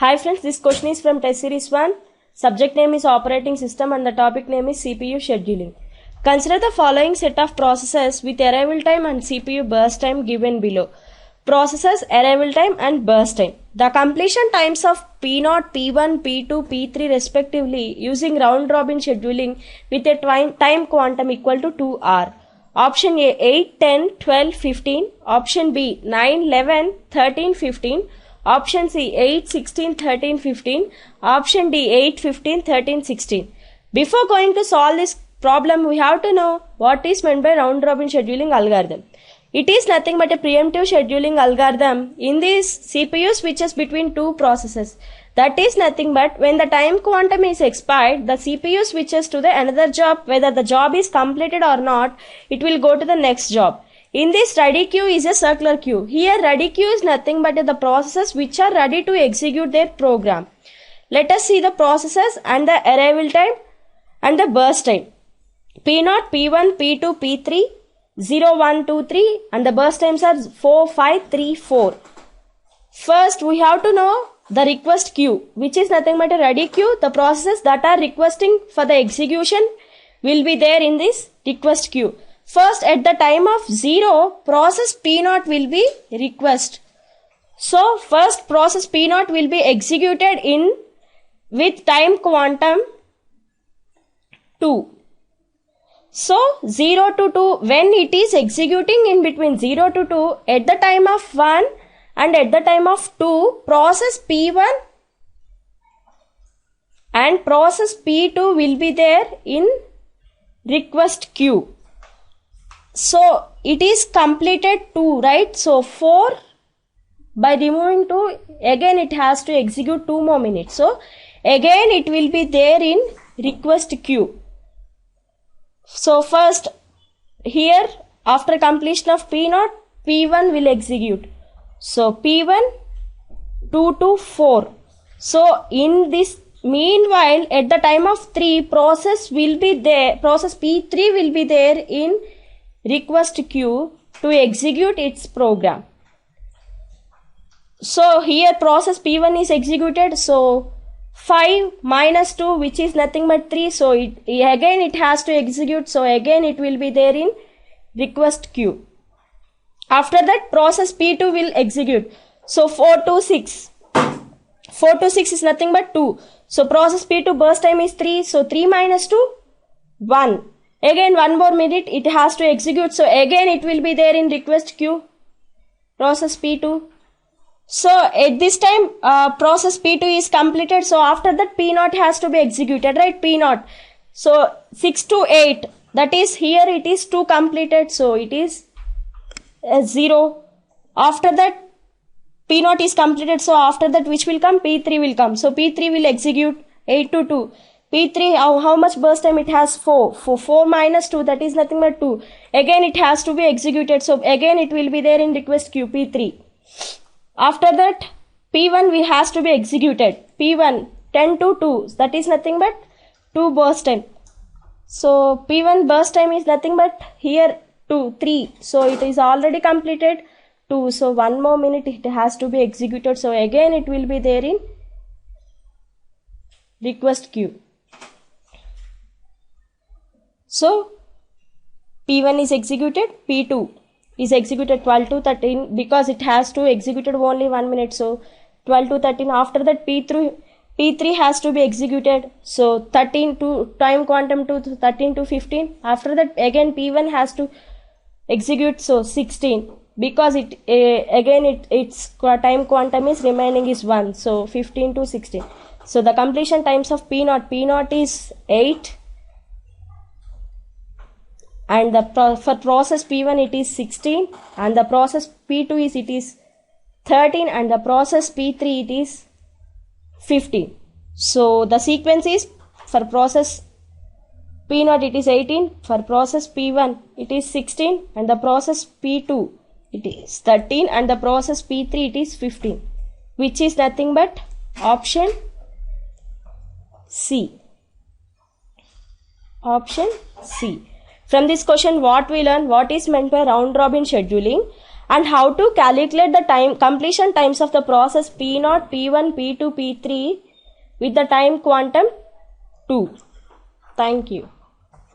Hi friends, this question is from test series 1. Subject name is operating system and the topic name is CPU scheduling. Consider the following set of processes with arrival time and CPU burst time given below. Processes, arrival time and burst time. The completion times of P0, P1, P2, P3 respectively using round robin scheduling with a time quantum equal to 2R. Option A 8, 10, 12, 15. Option B 9, 11, 13, 15. Option C 8, 16, 13, 15. Option D 8, 15, 13, 16. Before going to solve this problem, we have to know what is meant by round robin scheduling algorithm. It is nothing but a preemptive scheduling algorithm. In this, CPU switches between two processes. That is nothing but when the time quantum is expired, the CPU switches to the another job. Whether the job is completed or not, it will go to the next job. In this, ready queue is a circular queue. Here, ready queue is nothing but the processes which are ready to execute their program. Let us see the processes and the arrival time and the burst time. P0, P1, P2, P3, 0, 1, 2, 3 and the burst times are 4, 5, 3, 4. First, we have to know the request queue, which is nothing but a ready queue. The processes that are requesting for the execution will be there in this request queue. First, at the time of 0, process P0 will be request. So, first process P0 will be executed with time quantum 2. So, 0 to 2, when it is executing in between 0 to 2, at the time of 1 and at the time of 2, process P1 and process P2 will be there in request queue. So, it is completed 2, right? So, 4 by removing 2, again it has to execute 2 more minutes. So, again it will be there in request queue. So, first here after completion of P0, P1 will execute. So, P1 2 to 4. So, in this meanwhile at the time of 3, process will be there, process P3 will be there in request queue to execute its program. So, here process P1 is executed. So, 5 minus 2 which is nothing but 3. So, again it has to execute. So, again it will be there in request queue. After that process P2 will execute. So, 4 to 6. 4 to 6 is nothing but 2. So, process P2 burst time is 3. So, 3 minus 2, 1. Again 1 more minute it has to execute. So, again it will be there in request queue. Process P2. So, at this time process P2 is completed. So, after that P0 has to be executed, right? P0. So, 6 to 8. That is here it is 2 completed. So, it is 0. After that P0 is completed. So, after that which will come? P3 will come. So, P3 will execute 8 to 2. P3, how much burst time it has? 4. 4 minus 2, that is nothing but 2. Again it has to be executed. So, again it will be there in request queue, P3. After that, P1 has to be executed. P1, 10 to 2, that is nothing but 2 burst time. So, P1 burst time is nothing but here 2, 3. So, it is already completed 2. So, 1 more minute it has to be executed. So, again it will be there in request queue. So, P1 is executed, P2 is executed 12 to 13 because it has to execute only 1 minute. So, 12 to 13. After that P3 has to be executed. So, 13 to time quantum to 13 to 15. After that again P1 has to execute. So, 16 because its time quantum is remaining is 1. So, 15 to 16. So, the completion times of P0 is 8. And for process P1 it is 16 and the process P2 it is 13 and the process P3 it is 15. So, the sequence is for process P0 it is 18, for process P1 it is 16 and the process P2 it is 13 and the process P3 it is 15, which is nothing but option C. Option C. From this question, what we learn, what is meant by round robin scheduling? and how to calculate the completion times of the process P0, P1, P2, P3 with the time quantum 2. Thank you.